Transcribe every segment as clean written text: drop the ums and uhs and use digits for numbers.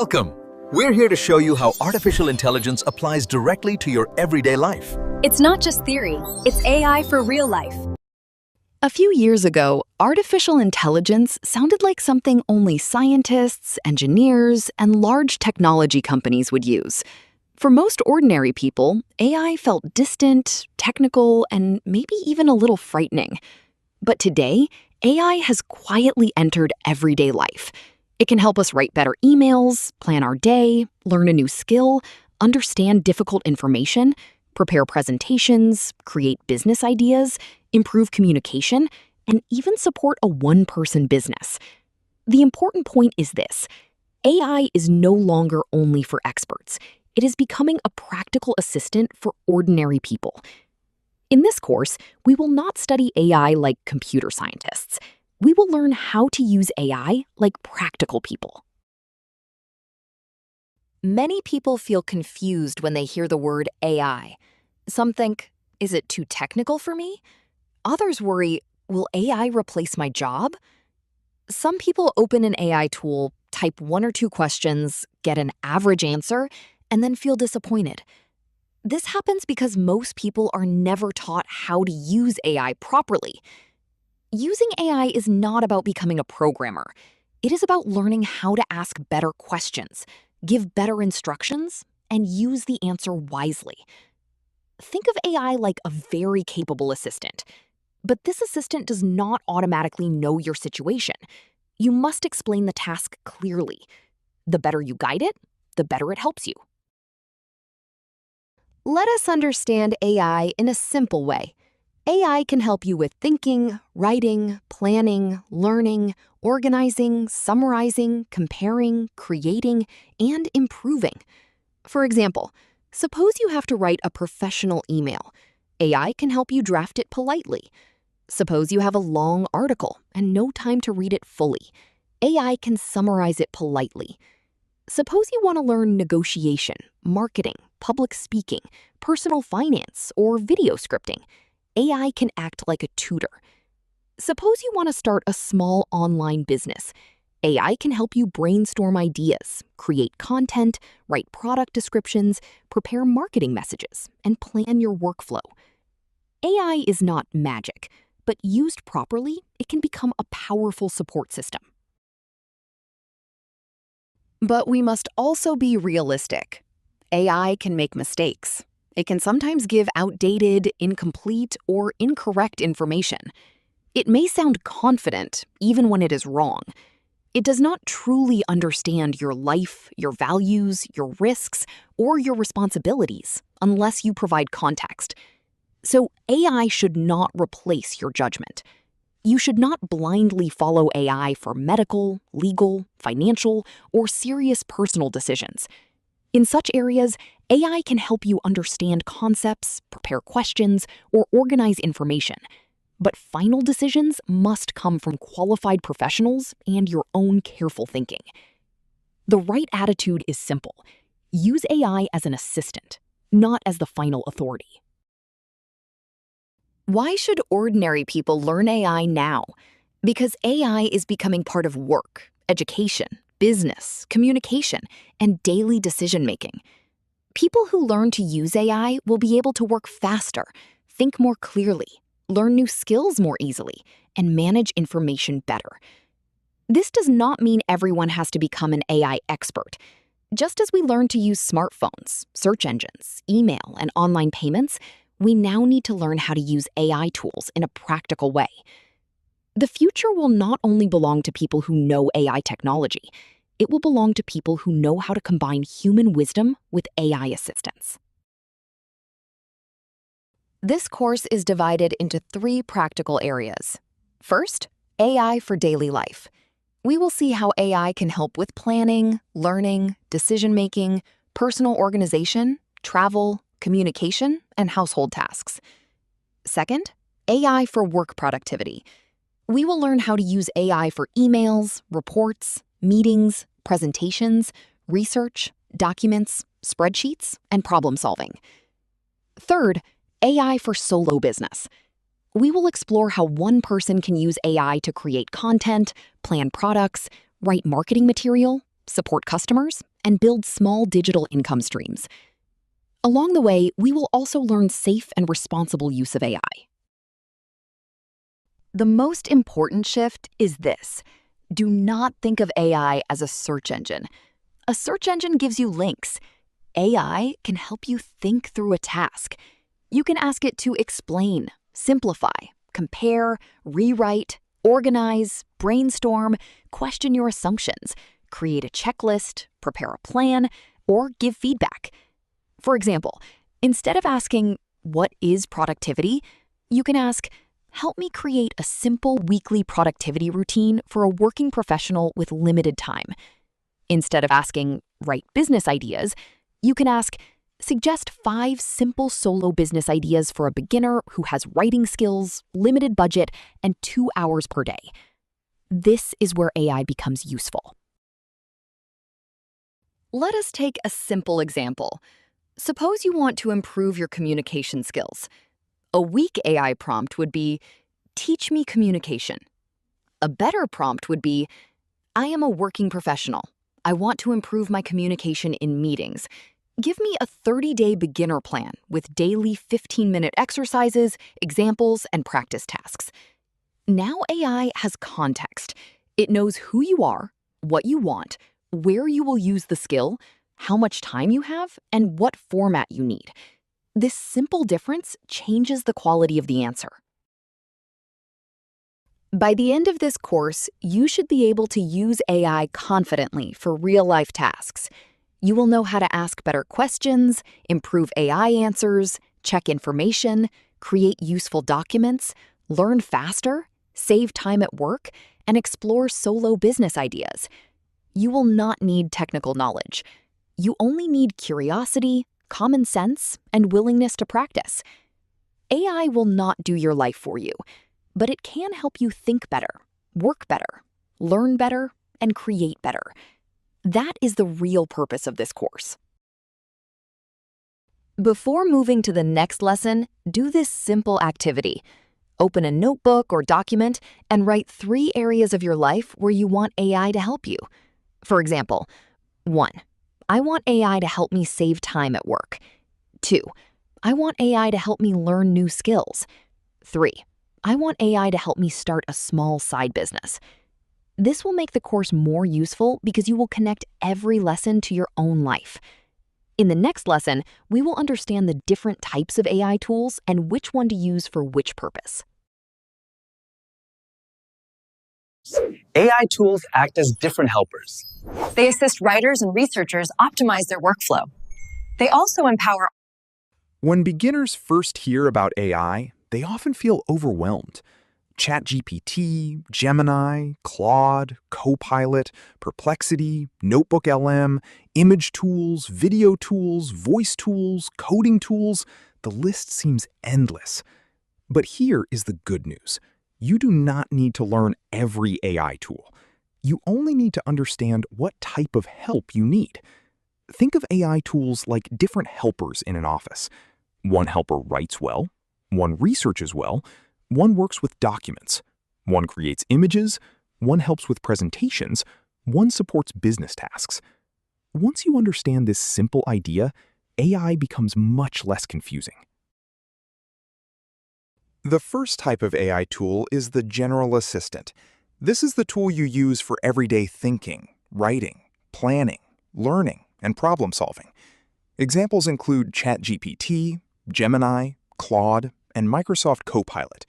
Welcome. We're here to show you how artificial intelligence applies directly to your everyday life. It's not just theory, it's AI for real life. A few years ago, artificial intelligence sounded like something only scientists, engineers, and large technology companies would use. For most ordinary people, AI felt distant, technical, and maybe even a little frightening. But today, AI has quietly entered everyday life. It can help us write better emails, plan our day, learn a new skill, understand difficult information, prepare presentations, create business ideas, improve communication, and even support a one-person business. The important point is this: AI is no longer only for experts. It is becoming a practical assistant for ordinary people. In this course, we will not study AI like computer scientists. We will learn how to use AI like practical people. Many people feel confused when they hear the word AI. Some think, is it too technical for me? Others worry, will AI replace my job? Some people open an AI tool, type one or two questions, get an average answer, and then feel disappointed. This happens because most people are never taught how to use AI properly. Using AI is not about becoming a programmer. It is about learning how to ask better questions, give better instructions, and use the answer wisely. Think of AI like a very capable assistant. But this assistant does not automatically know your situation. You must explain the task clearly. The better you guide it, the better it helps you. Let us understand AI in a simple way. AI can help you with thinking, writing, planning, learning, organizing, summarizing, comparing, creating, and improving. For example, suppose you have to write a professional email. AI can help you draft it politely. Suppose you have a long article and no time to read it fully. AI can summarize it politely. Suppose you want to learn negotiation, marketing, public speaking, personal finance, or video scripting. AI can act like a tutor. Suppose you want to start a small online business. AI can help you brainstorm ideas, create content, write product descriptions, prepare marketing messages, and plan your workflow. AI is not magic, but used properly, it can become a powerful support system. But we must also be realistic. AI can make mistakes. It can sometimes give outdated, incomplete, or incorrect information. It may sound confident, even when it is wrong. It does not truly understand your life, your values, your risks, or your responsibilities unless you provide context. So AI should not replace your judgment. You should not blindly follow AI for medical, legal, financial, or serious personal decisions. In such areas, AI can help you understand concepts, prepare questions, or organize information. But final decisions must come from qualified professionals and your own careful thinking. The right attitude is simple. Use AI as an assistant, not as the final authority. Why should ordinary people learn AI now? Because AI is becoming part of work, education, business, communication, and daily decision-making. People who learn to use AI will be able to work faster, think more clearly, learn new skills more easily, and manage information better. This does not mean everyone has to become an AI expert. Just as we learn to use smartphones, search engines, email, and online payments, we now need to learn how to use AI tools in a practical way. The future will not only belong to people who know AI technology, it will belong to people who know how to combine human wisdom with AI assistance. This course is divided into 3 practical areas. First, AI for daily life. We will see how AI can help with planning, learning, decision-making, personal organization, travel, communication, and household tasks. Second, AI for work productivity. We will learn how to use AI for emails, reports, meetings, presentations, research, documents, spreadsheets, and problem solving. Third, AI for solo business. We will explore how one person can use AI to create content, plan products, write marketing material, support customers, and build small digital income streams. Along the way, we will also learn safe and responsible use of AI. The most important shift is this. Do not think of AI as a search engine. A search engine gives you links. AI can help you think through a task. You can ask it to explain, simplify, compare, rewrite, organize, brainstorm, question your assumptions, create a checklist, prepare a plan, or give feedback. For example, instead of asking, "What is productivity?" you can ask, "Help me create a simple weekly productivity routine for a working professional with limited time." Instead of asking, "Write business ideas," you can ask, "Suggest 5 simple solo business ideas for a beginner who has writing skills, limited budget, and 2 hours per day." This is where AI becomes useful. Let us take a simple example. Suppose you want to improve your communication skills. A weak AI prompt would be, "Teach me communication." A better prompt would be, "I am a working professional. I want to improve my communication in meetings. Give me a 30-day beginner plan with daily 15-minute exercises, examples, and practice tasks." Now AI has context. It knows who you are, what you want, where you will use the skill, how much time you have, and what format you need. This simple difference changes the quality of the answer. By the end of this course, you should be able to use AI confidently for real-life tasks. You will know how to ask better questions, improve AI answers, check information, create useful documents, learn faster, save time at work, and explore solo business ideas. You will not need technical knowledge. You only need curiosity, common sense, and willingness to practice. AI will not do your life for you, but it can help you think better, work better, learn better, and create better. That is the real purpose of this course. Before moving to the next lesson, do this simple activity. Open a notebook or document and write 3 areas of your life where you want AI to help you. For example, 1. I want AI to help me save time at work. 2. I want AI to help me learn new skills. 3. I want AI to help me start a small side business. This will make the course more useful because you will connect every lesson to your own life. In the next lesson, we will understand the different types of AI tools and which one to use for which purpose. AI tools act as different helpers. They assist writers and researchers optimize their workflow. They also empower. When beginners first hear about AI, they often feel overwhelmed. ChatGPT, Gemini, Claude, Copilot, Perplexity, Notebook LM, image tools, video tools, voice tools, coding tools, the list seems endless. But here is the good news. You do not need to learn every AI tool. You only need to understand what type of help you need. Think of AI tools like different helpers in an office. One helper writes well, one researches well, one works with documents, one creates images, one helps with presentations, one supports business tasks. Once you understand this simple idea, AI becomes much less confusing. The first type of AI tool is the general assistant. This is the tool you use for everyday thinking, writing, planning, learning, and problem solving. Examples include ChatGPT, Gemini, Claude, and Microsoft Copilot.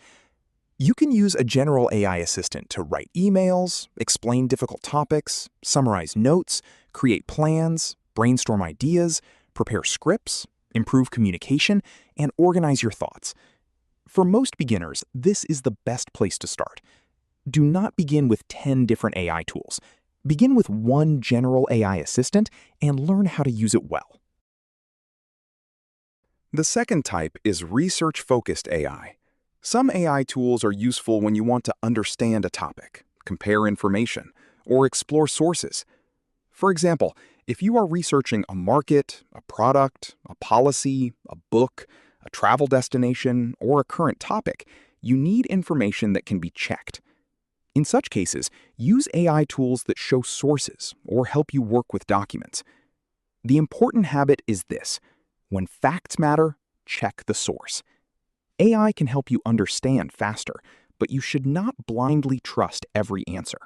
You can use a general AI assistant to write emails, explain difficult topics, summarize notes, create plans, brainstorm ideas, prepare scripts, improve communication, and organize your thoughts. For most beginners, this is the best place to start. Do not begin with 10 different AI tools. Begin with one general AI assistant and learn how to use it well. The second type is research-focused AI. Some AI tools are useful when you want to understand a topic, compare information, or explore sources. For example, if you are researching a market, a product, a policy, a book, a travel destination, or a current topic, you need information that can be checked. In such cases, use AI tools that show sources or help you work with documents. The important habit is this: when facts matter, check the source. AI can help you understand faster, but you should not blindly trust every answer.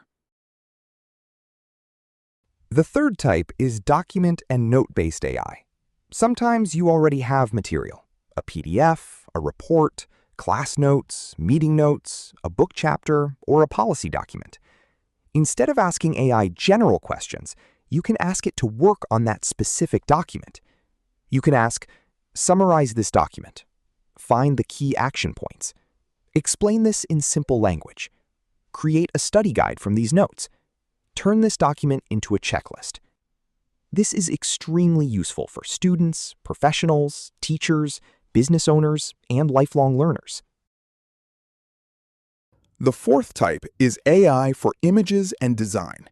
The third type is document and note-based AI. Sometimes you already have material: a PDF, a report, class notes, meeting notes, a book chapter, or a policy document. Instead of asking AI general questions, you can ask it to work on that specific document. You can ask, summarize this document. Find the key action points. Explain this in simple language. Create a study guide from these notes. Turn this document into a checklist. This is extremely useful for students, professionals, teachers, business owners, and lifelong learners. The fourth type is AI for images and design.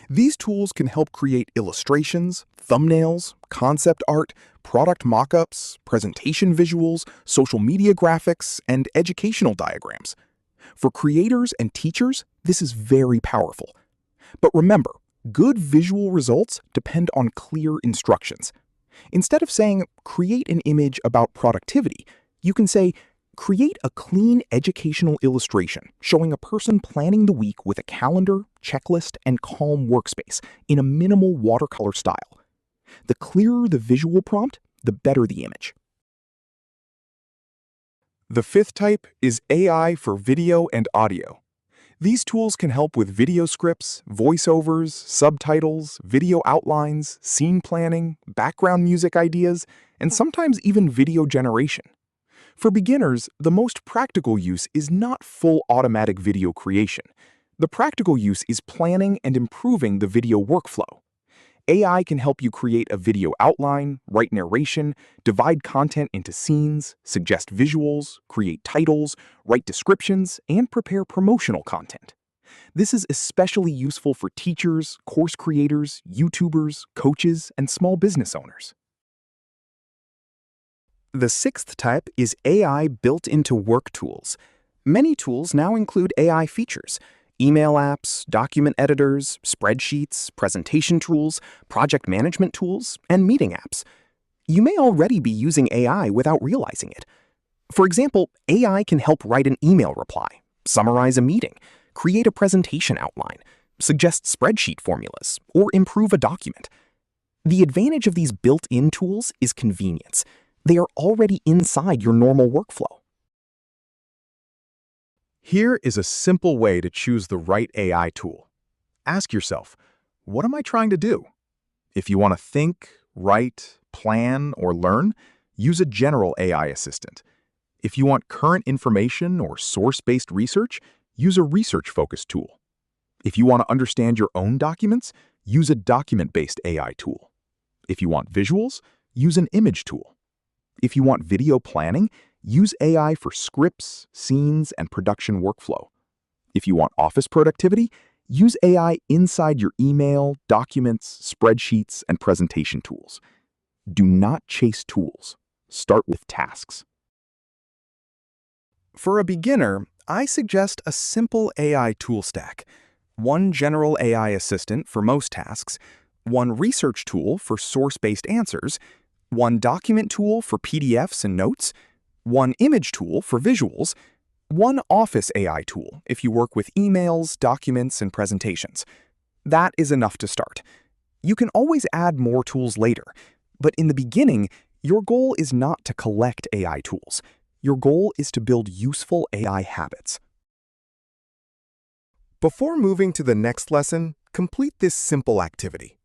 These tools can help create illustrations, thumbnails, concept art, product mock-ups, presentation visuals, social media graphics, and educational diagrams. For creators and teachers, this is very powerful. But remember, good visual results depend on clear instructions. Instead of saying, create an image about productivity, you can say, create a clean educational illustration showing a person planning the week with a calendar, checklist, and calm workspace in a minimal watercolor style. The clearer the visual prompt, the better the image. The fifth type is AI for video and audio. These tools can help with video scripts, voiceovers, subtitles, video outlines, scene planning, background music ideas, and sometimes even video generation. For beginners, the most practical use is not full automatic video creation. The practical use is planning and improving the video workflow. AI can help you create a video outline, write narration, divide content into scenes, suggest visuals, create titles, write descriptions, and prepare promotional content. This is especially useful for teachers, course creators, YouTubers, coaches, and small business owners. The sixth type is AI built into work tools. Many tools now include AI features: email apps, document editors, spreadsheets, presentation tools, project management tools, and meeting apps. You may already be using AI without realizing it. For example, AI can help write an email reply, summarize a meeting, create a presentation outline, suggest spreadsheet formulas, or improve a document. The advantage of these built-in tools is convenience. They are already inside your normal workflow. Here is a simple way to choose the right AI tool. Ask yourself, what am I trying to do? If you want to think, write, plan, or learn, use a general AI assistant. If you want current information or source-based research, use a research-focused tool. If you want to understand your own documents, use a document-based AI tool. If you want visuals, use an image tool. If you want video planning, use AI for scripts, scenes, and production workflow. If you want office productivity, use AI inside your email, documents, spreadsheets, and presentation tools. Do not chase tools. Start with tasks. For a beginner, I suggest a simple AI tool stack: one general AI assistant for most tasks, one research tool for source-based answers, one document tool for PDFs and notes, one image tool for visuals, one Office AI tool if you work with emails, documents, and presentations. That is enough to start. You can always add more tools later, but in the beginning, your goal is not to collect AI tools. Your goal is to build useful AI habits. Before moving to the next lesson, complete this simple activity.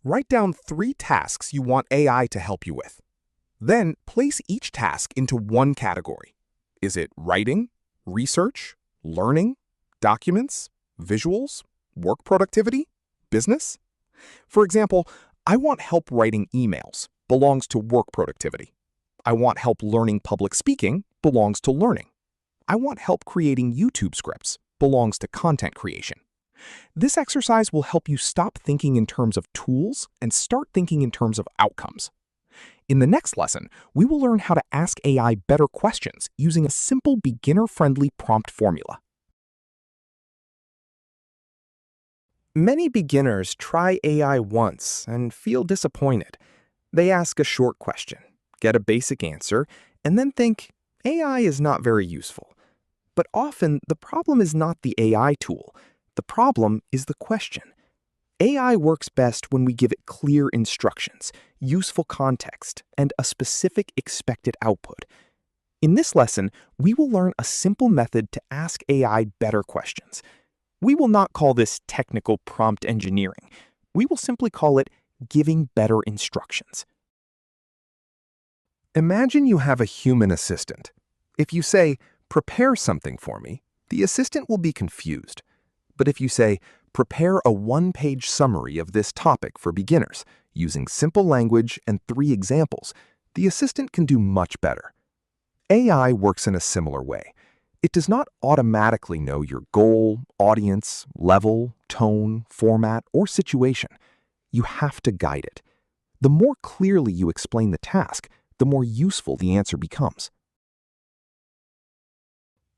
Write down 3 tasks you want AI to help you with. Then place each task into one category. Is it writing, research, learning, documents, visuals, work productivity, business? For example, I want help writing emails, belongs to work productivity. I want help learning public speaking, belongs to learning. I want help creating YouTube scripts, belongs to content creation. This exercise will help you stop thinking in terms of tools and start thinking in terms of outcomes. In the next lesson, we will learn how to ask AI better questions using a simple beginner-friendly prompt formula. Many beginners try AI once and feel disappointed. They ask a short question, get a basic answer, and then think, AI is not very useful. But often, the problem is not the AI tool. The problem is the question. AI works best when we give it clear instructions, useful context, and a specific expected output. In this lesson, we will learn a simple method to ask AI better questions. We will not call this technical prompt engineering. We will simply call it giving better instructions. Imagine you have a human assistant. If you say, "Prepare something for me," the assistant will be confused. But if you say, "Prepare a one-page summary of this topic for beginners," using simple language and 3 examples, the assistant can do much better. AI works in a similar way. It does not automatically know your goal, audience, level, tone, format, or situation. You have to guide it. The more clearly you explain the task, the more useful the answer becomes.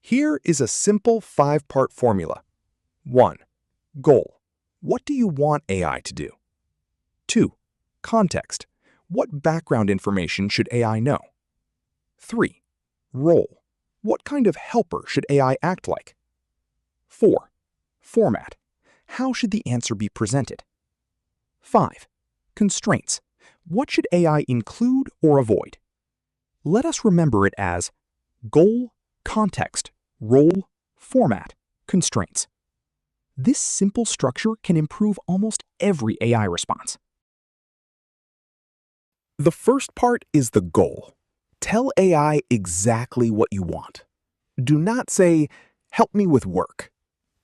Here is a simple 5-part formula. 1. Goal. What do you want AI to do? 2. Context. What background information should AI know? 3. Role. What kind of helper should AI act like? 4. Format. How should the answer be presented? 5. Constraints. What should AI include or avoid? Let us remember it as goal, context, role, format, constraints. This simple structure can improve almost every AI response. The first part is the goal. Tell AI exactly what you want. Do not say, "Help me with work."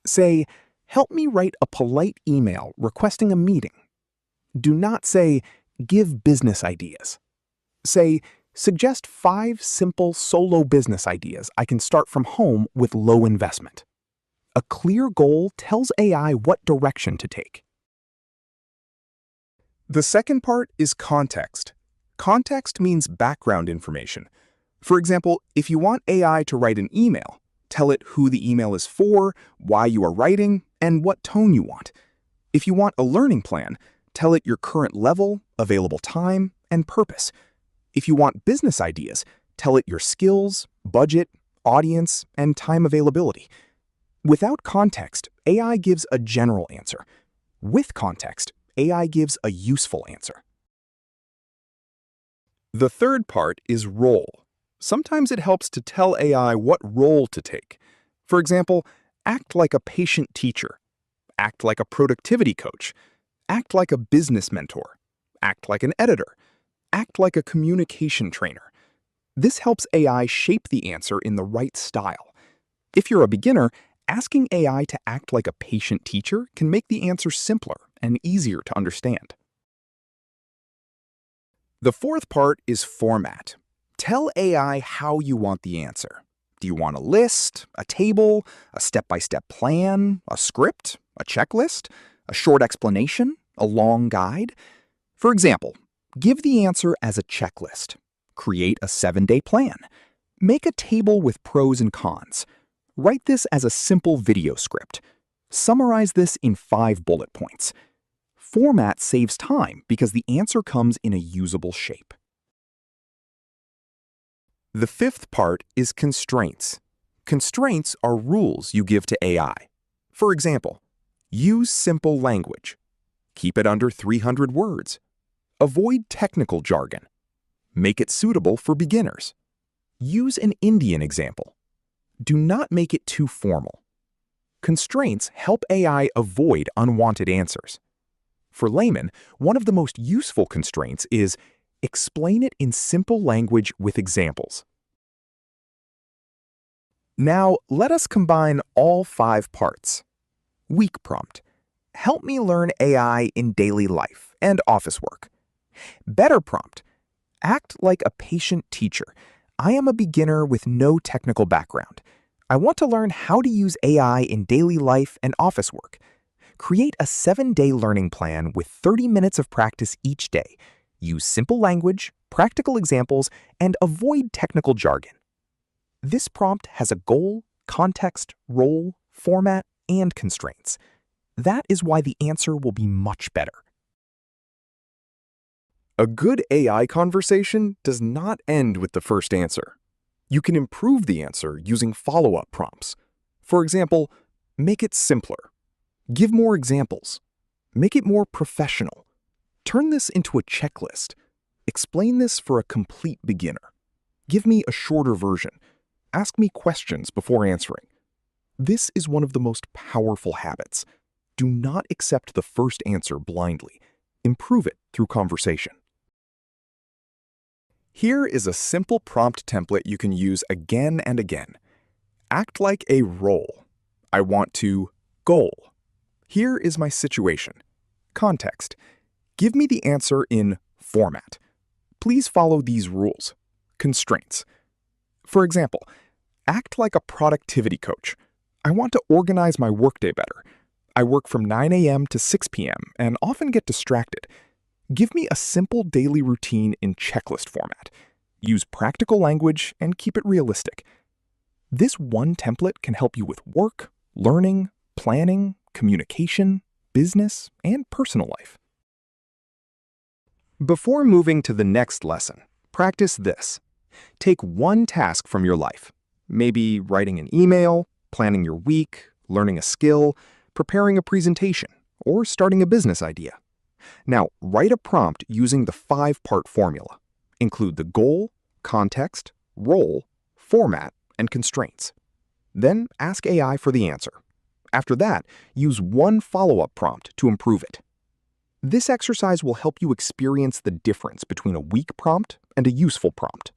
Say, "Help me write a polite email requesting a meeting." Do not say, "Give business ideas." Say, "Suggest 5 simple solo business ideas I can start from home with low investment." A clear goal tells AI what direction to take. The second part is context. Context means background information. For example, if you want AI to write an email, tell it who the email is for, why you are writing, and what tone you want. If you want a learning plan, tell it your current level, available time, and purpose. If you want business ideas, tell it your skills, budget, audience, and time availability. Without context, AI gives a general answer. With context, AI gives a useful answer. The third part is role. Sometimes it helps to tell AI what role to take. For example, act like a patient teacher, act like a productivity coach, act like a business mentor, act like an editor, act like a communication trainer. This helps AI shape the answer in the right style. If you're a beginner, asking AI to act like a patient teacher can make the answer simpler and easier to understand. The fourth part is format. Tell AI how you want the answer. Do you want a list, a table, a step-by-step plan, a script, a checklist, a short explanation, a long guide? For example, give the answer as a checklist. Create a 7-day plan. Make a table with pros and cons. Write this as a simple video script. Summarize this in 5 bullet points. Format saves time because the answer comes in a usable shape. The fifth part is constraints. Constraints are rules you give to AI. For example, use simple language. Keep it under 300 words. Avoid technical jargon. Make it suitable for beginners. Use an Indian example. Do not make it too formal. Constraints help AI avoid unwanted answers. For laymen, one of the most useful constraints is explain it in simple language with examples. Now, let us combine all 5 parts. Weak prompt. Help me learn AI in daily life and office work. Better prompt. Act like a patient teacher. I am a beginner with no technical background. I want to learn how to use AI in daily life and office work. Create a 7-day learning plan with 30 minutes of practice each day. Use simple language, practical examples, and avoid technical jargon. This prompt has a goal, context, role, format, and constraints. That is why the answer will be much better. A good AI conversation does not end with the first answer. You can improve the answer using follow-up prompts. For example, make it simpler. Give more examples. Make it more professional. Turn this into a checklist. Explain this for a complete beginner. Give me a shorter version. Ask me questions before answering. This is one of the most powerful habits. Do not accept the first answer blindly. Improve it through conversation. Here is a simple prompt template you can use again and again. Act like a role. I want to goal. Here is my situation. Context. Give me the answer in format. Please follow these rules. Constraints. For example, act like a productivity coach. I want to organize my workday better. I work from 9 a.m. to 6 p.m. and often get distracted. Give me a simple daily routine in checklist format. Use practical language and keep it realistic. This one template can help you with work, learning, planning, communication, business, and personal life. Before moving to the next lesson, practice this. Take one task from your life. Maybe writing an email, planning your week, learning a skill, preparing a presentation, or starting a business idea. Now, write a prompt using the 5-part formula. Include the goal, context, role, format, and constraints. Then ask AI for the answer. After that, use one follow-up prompt to improve it. This exercise will help you experience the difference between a weak prompt and a useful prompt.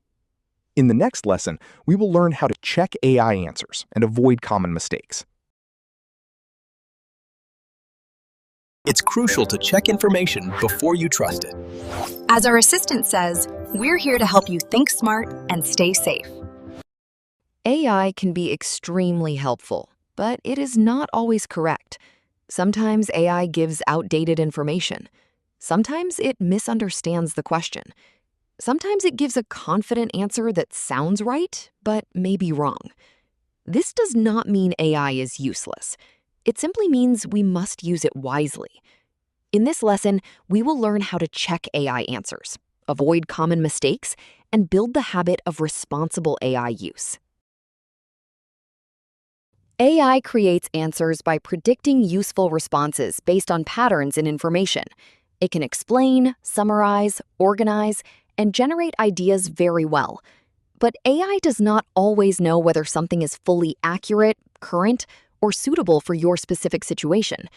In the next lesson, we will learn how to check AI answers and avoid common mistakes. It's crucial to check information before you trust it. As our assistant says, we're here to help you think smart and stay safe. AI can be extremely helpful, but it is not always correct. Sometimes AI gives outdated information. Sometimes it misunderstands the question. Sometimes it gives a confident answer that sounds right, but may be wrong. This does not mean AI is useless. It simply means we must use it wisely. In this lesson, we will learn how to check AI answers, avoid common mistakes, and build the habit of responsible AI use. AI creates answers by predicting useful responses based on patterns in information. It can explain, summarize, organize, and generate ideas very well. But AI does not always know whether something is fully accurate, current, or suitable for your specific situation.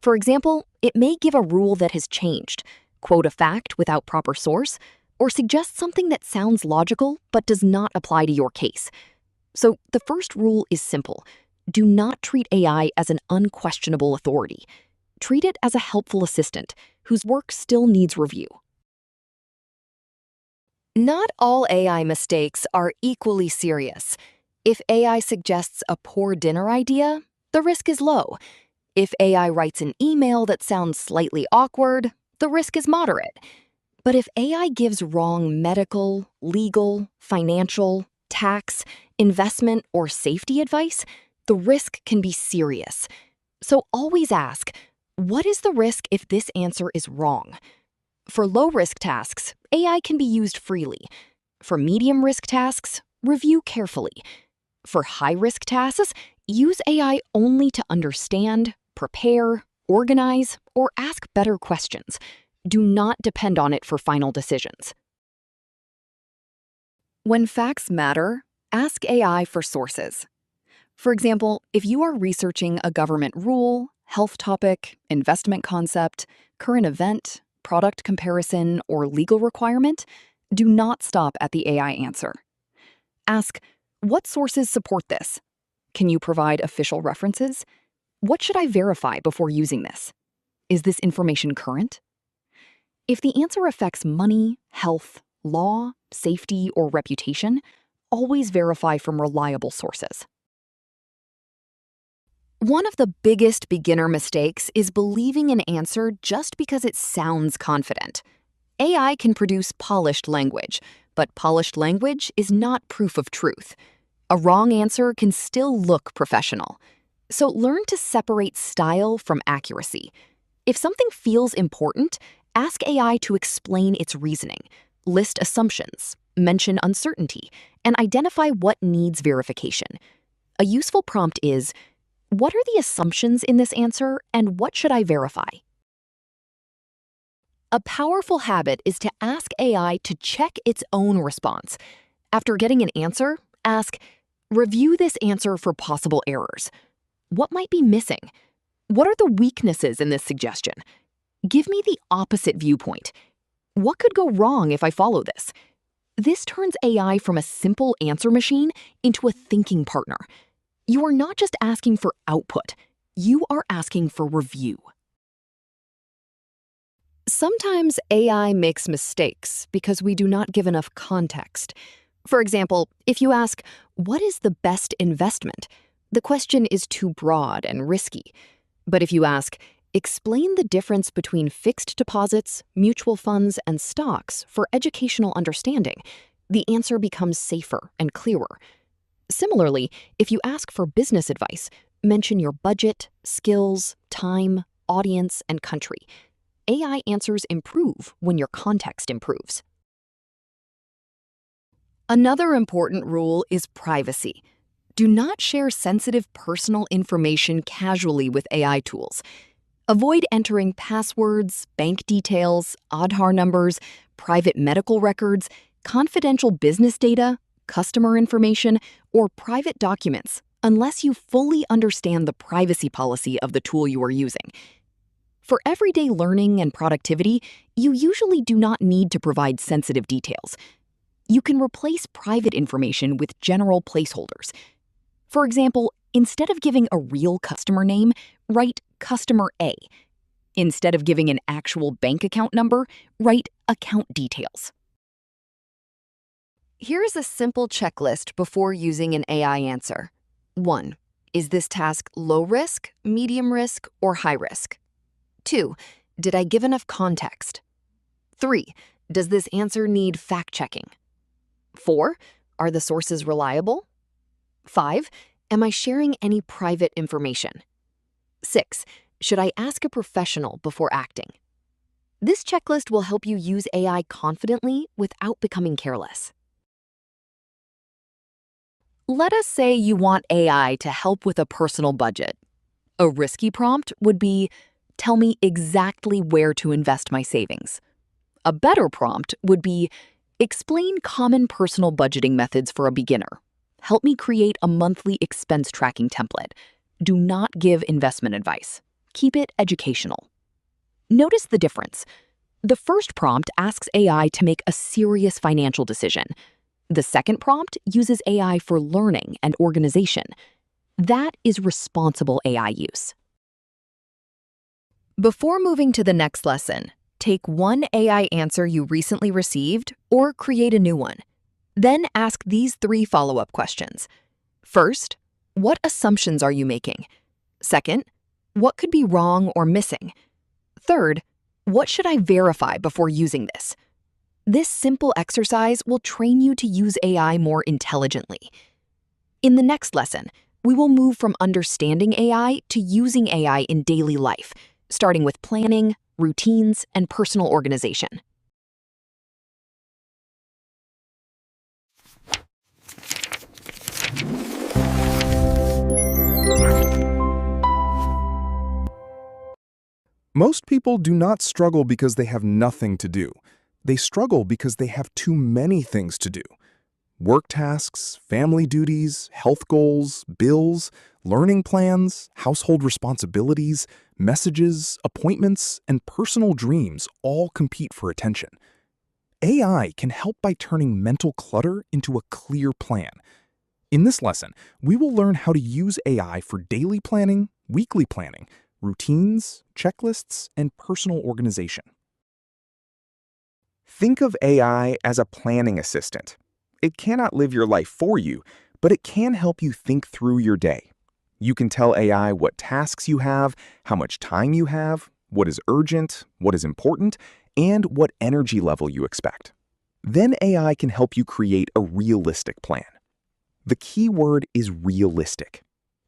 For example, it may give a rule that has changed, quote a fact without proper source, or suggest something that sounds logical but does not apply to your case. So the first rule is simple. Do not treat AI as an unquestionable authority. Treat it as a helpful assistant whose work still needs review. Not all AI mistakes are equally serious. If AI suggests a poor dinner idea, the risk is low. If AI writes an email that sounds slightly awkward, the risk is moderate. But if AI gives wrong medical, legal, financial, tax, investment, or safety advice, the risk can be serious. So always ask, what is the risk if this answer is wrong? For low-risk tasks, AI can be used freely. For medium-risk tasks, review carefully. For high-risk tasks, use AI only to understand, prepare, organize, or ask better questions. Do not depend on it for final decisions. When facts matter, ask AI for sources. For example, if you are researching a government rule, health topic, investment concept, current event, product comparison, or legal requirement, do not stop at the AI answer. Ask, what sources support this? Can you provide official references? What should I verify before using this? Is this information current? If the answer affects money, health, law, safety, or reputation, always verify from reliable sources. One of the biggest beginner mistakes is believing an answer just because it sounds confident. AI can produce polished language, but polished language is not proof of truth. A wrong answer can still look professional. So learn to separate style from accuracy. If something feels important, Ask AI to explain its reasoning, list assumptions, mention uncertainty, and identify what needs verification. A useful prompt is, what are the assumptions in this answer and what should I verify? A powerful habit is to ask AI to check its own response. After getting an answer, ask, review this answer for possible errors. What might be missing? What are the weaknesses in this suggestion? Give me the opposite viewpoint. What could go wrong if I follow this? This turns AI from a simple answer machine into a thinking partner. You are not just asking for output, you are asking for review. Sometimes AI makes mistakes because we do not give enough context. For example, if you ask, what is the best investment? The question is too broad and risky. But if you ask, explain the difference between fixed deposits, mutual funds, and stocks for educational understanding, the answer becomes safer and clearer. Similarly, if you ask for business advice, mention your budget, skills, time, audience, and country. AI answers improve when your context improves. Another important rule is privacy. Do not share sensitive personal information casually with AI tools. Avoid entering passwords, bank details, Aadhaar numbers, private medical records, confidential business data, customer information, or private documents unless you fully understand the privacy policy of the tool you are using. For everyday learning and productivity, you usually do not need to provide sensitive details. You can replace private information with general placeholders. For example, instead of giving a real customer name, write Customer A. Instead of giving an actual bank account number, write account details. Here is a simple checklist before using an AI answer. 1. Is this task low risk, medium risk, or high risk? 2. Did I give enough context? 3. Does this answer need fact-checking? 4. Are the sources reliable? 5. Am I sharing any private information? 6. Should I ask a professional before acting? This checklist will help you use AI confidently without becoming careless. Let us say you want AI to help with a personal budget. A risky prompt would be, tell me exactly where to invest my savings. A better prompt would be, explain common personal budgeting methods for a beginner. Help me create a monthly expense tracking template. Do not give investment advice. Keep it educational. Notice the difference. The first prompt asks AI to make a serious financial decision. The second prompt uses AI for learning and organization. That is responsible AI use. Before moving to the next lesson, take one AI answer you recently received or create a new one. Then ask these 3 follow-up questions. First, what assumptions are you making? Second, what could be wrong or missing? Third, what should I verify before using this? This simple exercise will train you to use AI more intelligently. In the next lesson, we will move from understanding AI to using AI in daily life, starting with planning, routines, and personal organization. Most people do not struggle because they have nothing to do. They struggle because they have too many things to do. Work tasks, family duties, health goals, bills, learning plans, household responsibilities, messages, appointments, and personal dreams all compete for attention. AI can help by turning mental clutter into a clear plan. In this lesson, we will learn how to use AI for daily planning, weekly planning, routines, checklists, and personal organization. Think of AI as a planning assistant. It cannot live your life for you, but it can help you think through your day. You can tell AI what tasks you have, how much time you have, what is urgent, what is important, and what energy level you expect. Then AI can help you create a realistic plan. The key word is realistic.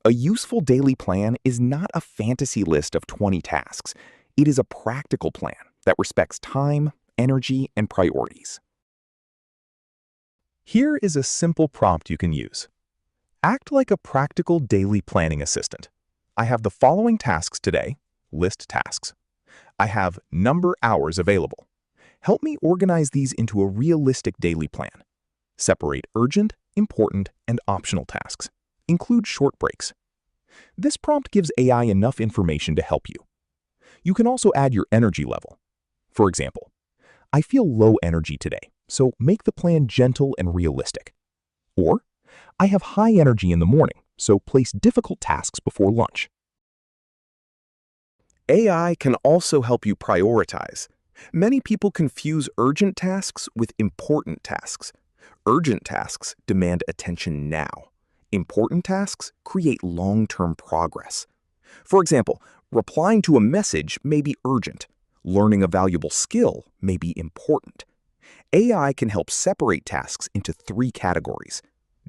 A useful daily plan is not a fantasy list of 20 tasks. It is a practical plan that respects time, energy, and priorities. Here is a simple prompt you can use. Act like a practical daily planning assistant. I have the following tasks today. List tasks. I have number hours available. Help me organize these into a realistic daily plan. Separate urgent, important, and optional tasks. Include short breaks. This prompt gives AI enough information to help you. You can also add your energy level. For example, I feel low energy today, so make the plan gentle and realistic. Or, I have high energy in the morning, so place difficult tasks before lunch. AI can also help you prioritize. Many people confuse urgent tasks with important tasks. Urgent tasks demand attention now. Important tasks create long-term progress. For example, replying to a message may be urgent. Learning a valuable skill may be important. AI can help separate tasks into 3 categories: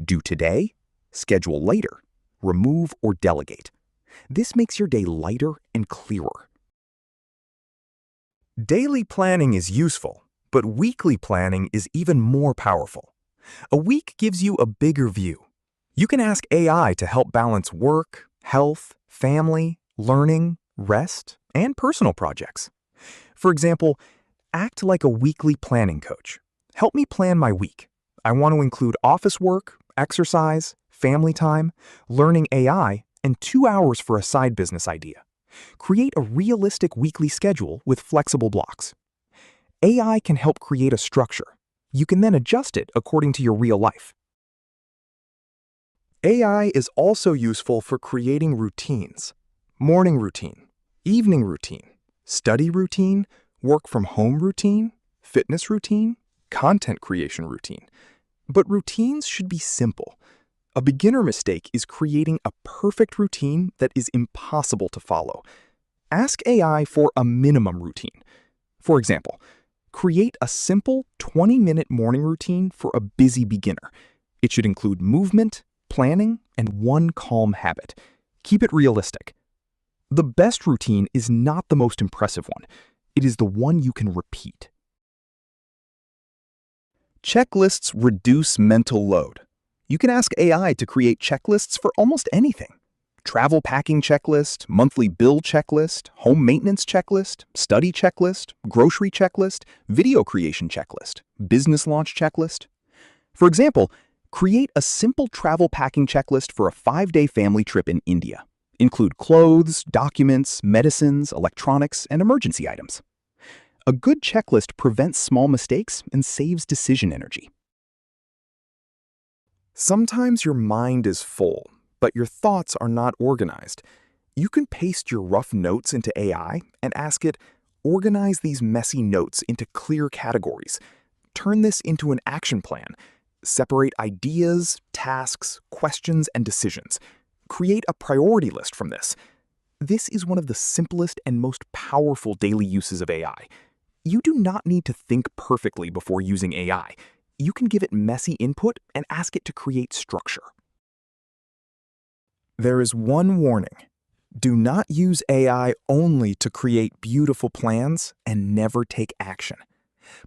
do today, schedule later, remove or delegate. This makes your day lighter and clearer. Daily planning is useful, but weekly planning is even more powerful. A week gives you a bigger view. You can ask AI to help balance work, health, family, learning, rest, and personal projects. For example, act like a weekly planning coach. Help me plan my week. I want to include office work, exercise, family time, learning AI, and 2 hours for a side business idea. Create a realistic weekly schedule with flexible blocks. AI can help create a structure. You can then adjust it according to your real life. AI is also useful for creating routines. Morning routine, evening routine, study routine, work from home routine, fitness routine, content creation routine. But routines should be simple. A beginner mistake is creating a perfect routine that is impossible to follow. Ask AI for a minimum routine. For example, create a simple 20-minute morning routine for a busy beginner. It should include movement, planning, and 1 calm habit. Keep it realistic. The best routine is not the most impressive one. It is the one you can repeat. Checklists reduce mental load. You can ask AI to create checklists for almost anything. Travel packing checklist, monthly bill checklist, home maintenance checklist, study checklist, grocery checklist, video creation checklist, business launch checklist. For example, create a simple travel packing checklist for a 5-day family trip in India. Include clothes, documents, medicines, electronics, and emergency items. A good checklist prevents small mistakes and saves decision energy. Sometimes your mind is full, but your thoughts are not organized. You can paste your rough notes into AI and ask it, organize these messy notes into clear categories. Turn this into an action plan. Separate ideas, tasks, questions, and decisions. Create a priority list from this. This is one of the simplest and most powerful daily uses of AI. You do not need to think perfectly before using AI. You can give it messy input and ask it to create structure. There is one warning. Do not use AI only to create beautiful plans and never take action.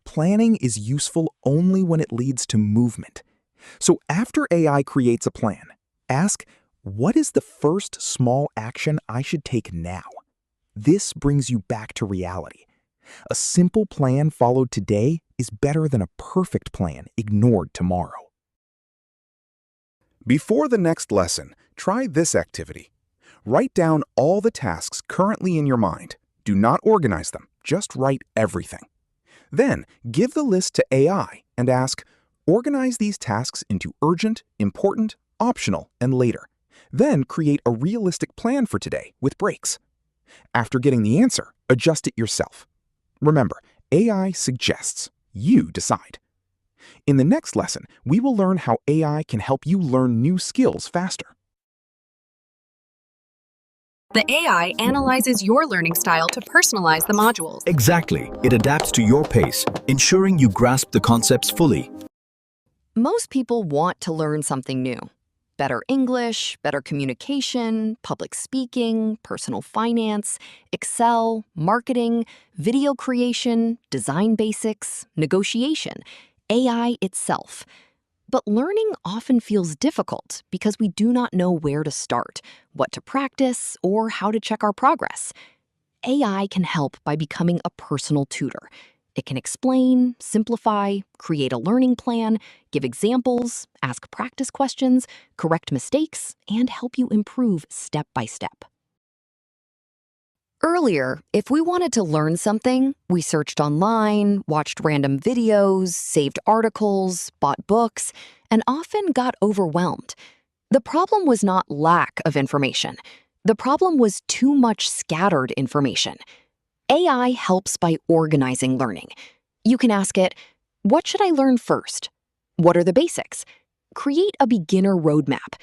Planning is useful only when it leads to movement. So after AI creates a plan, ask, what is the first small action I should take now? This brings you back to reality. A simple plan followed today is better than a perfect plan ignored tomorrow. Before the next lesson, try this activity. Write down all the tasks currently in your mind. Do not organize them, just write everything. Then, give the list to AI and ask, organize these tasks into urgent, important, optional, and later. Then create a realistic plan for today with breaks. After getting the answer, adjust it yourself. Remember, AI suggests, you decide. In the next lesson, we will learn how AI can help you learn new skills faster. The AI analyzes your learning style to personalize the modules. Exactly. It adapts to your pace, ensuring you grasp the concepts fully. Most people want to learn something new, better English, better communication, public speaking, personal finance, Excel, marketing, video creation, design basics, negotiation, AI itself. But learning often feels difficult because we do not know where to start, what to practice, or how to check our progress. AI can help by becoming a personal tutor. It can explain, simplify, create a learning plan, give examples, ask practice questions, correct mistakes, and help you improve step by step. Earlier, if we wanted to learn something, we searched online, watched random videos, saved articles, bought books, and often got overwhelmed. The problem was not lack of information. The problem was too much scattered information. AI helps by organizing learning. You can ask it, what should I learn first? What are the basics? Create a beginner roadmap.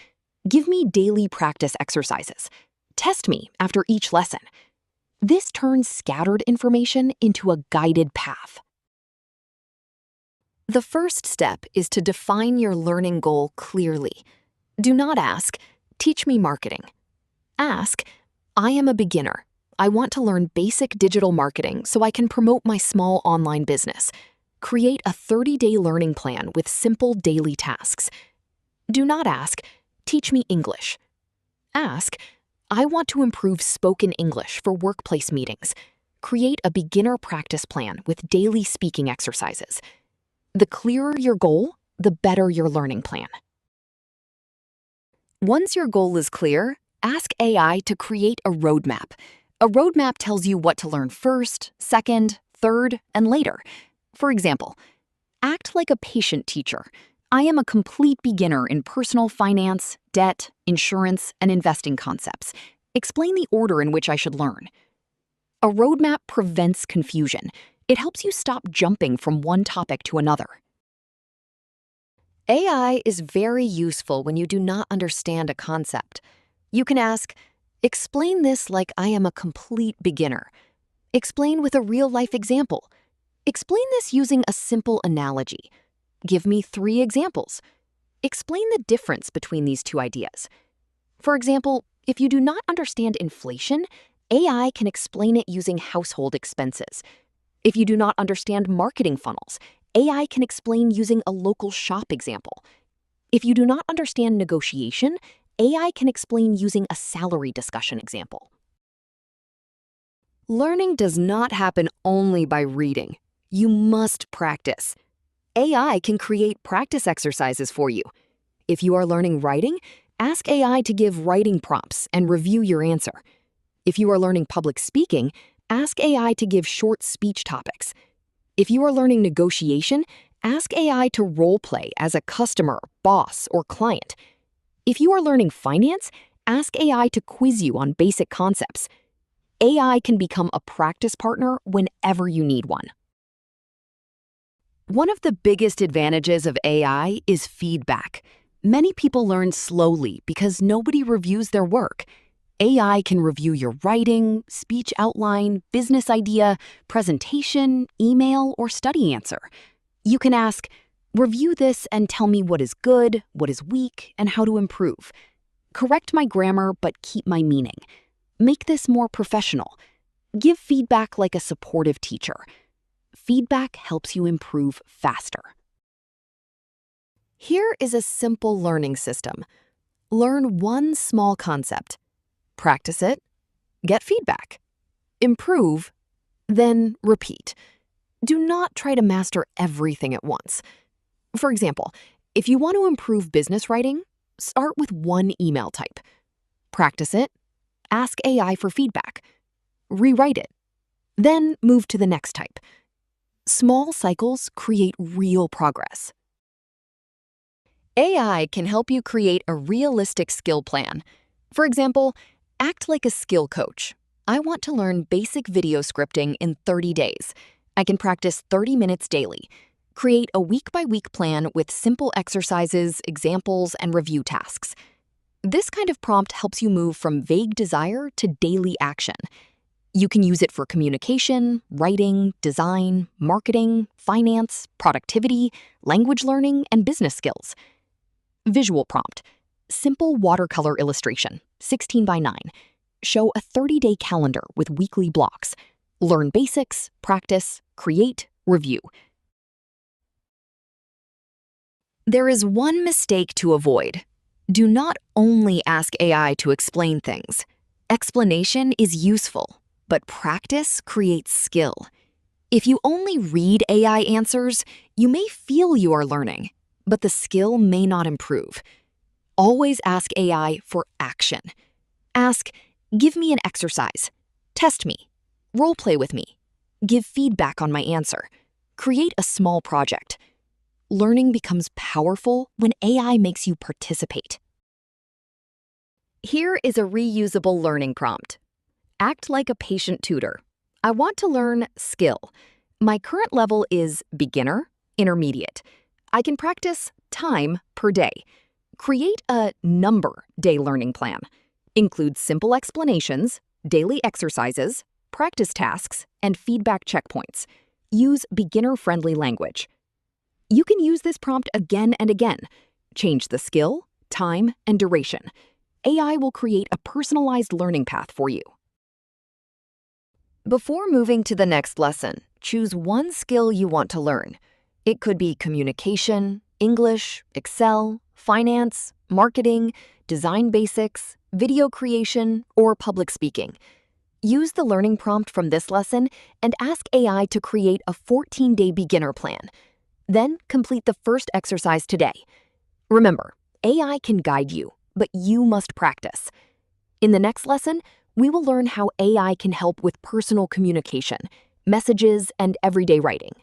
Give me daily practice exercises. Test me after each lesson. This turns scattered information into a guided path. The first step is to define your learning goal clearly. Do not ask, teach me marketing. Ask, I am a beginner. I want to learn basic digital marketing so I can promote my small online business. Create a 30-day learning plan with simple daily tasks. Do not ask, teach me English. Ask, I want to improve spoken English for workplace meetings. Create a beginner practice plan with daily speaking exercises. The clearer your goal, the better your learning plan. Once your goal is clear, ask AI to create a roadmap. A roadmap tells you what to learn first, second, third, and later. For example, act like a patient teacher. I am a complete beginner in personal finance, debt, insurance, and investing concepts. Explain the order in which I should learn. A roadmap prevents confusion. It helps you stop jumping from one topic to another. AI is very useful when you do not understand a concept. You can ask, explain this like I am a complete beginner. Explain with a real-life example. Explain this using a simple analogy. Give me 3 examples. Explain the difference between these 2 ideas. For example, if you do not understand inflation, AI can explain it using household expenses. If you do not understand marketing funnels, AI can explain using a local shop example. If you do not understand negotiation, AI can explain using a salary discussion example. Learning does not happen only by reading. You must practice. AI can create practice exercises for you. If you are learning writing, ask AI to give writing prompts and review your answer. If you are learning public speaking, ask AI to give short speech topics. If you are learning negotiation, ask AI to role play as a customer, boss, or client. If you are learning finance, ask AI to quiz you on basic concepts. AI can become a practice partner whenever you need one. One of the biggest advantages of AI is feedback. Many people learn slowly because nobody reviews their work. AI can review your writing, speech outline, business idea, presentation, email, or study answer. You can ask, review this and tell me what is good, what is weak, and how to improve. Correct my grammar, but keep my meaning. Make this more professional. Give feedback like a supportive teacher. Feedback helps you improve faster. Here is a simple learning system. Learn one small concept. Practice it. Get feedback. Improve. Then repeat. Do not try to master everything at once. For example, if you want to improve business writing, start with one email type. Practice it. Ask AI for feedback. Rewrite it. Then move to the next type. Small cycles create real progress. AI can help you create a realistic skill plan. For example, act like a skill coach. I want to learn basic video scripting in 30 days. I can practice 30 minutes daily. Create a week-by-week plan with simple exercises, examples, and review tasks. This kind of prompt helps you move from vague desire to daily action. You can use it for communication, writing, design, marketing, finance, productivity, language learning, and business skills. Visual prompt. Simple watercolor illustration, 16 by 9. Show a 30-day calendar with weekly blocks. Learn basics, practice, create, review. There is one mistake to avoid. Do not only ask AI to explain things. Explanation is useful, but practice creates skill. If you only read AI answers, you may feel you are learning, but the skill may not improve. Always ask AI for action. Ask, give me an exercise. Test me. Role play with me. Give feedback on my answer. Create a small project. Learning becomes powerful when AI makes you participate. Here is a reusable learning prompt. Act like a patient tutor. I want to learn skill. My current level is beginner, intermediate. I can practice time per day. Create a number day learning plan. Include simple explanations, daily exercises, practice tasks, and feedback checkpoints. Use beginner-friendly language. You can use this prompt again and again. Change the skill, time, and duration. AI will create a personalized learning path for you. Before moving to the next lesson, choose one skill you want to learn. It could be communication, English, Excel, finance, marketing, design basics, video creation, or public speaking. Use the learning prompt from this lesson and ask AI to create a 14-day beginner plan. Then complete the first exercise today. Remember, AI can guide you, but you must practice. In the next lesson, we will learn how AI can help with personal communication, messages, and everyday writing.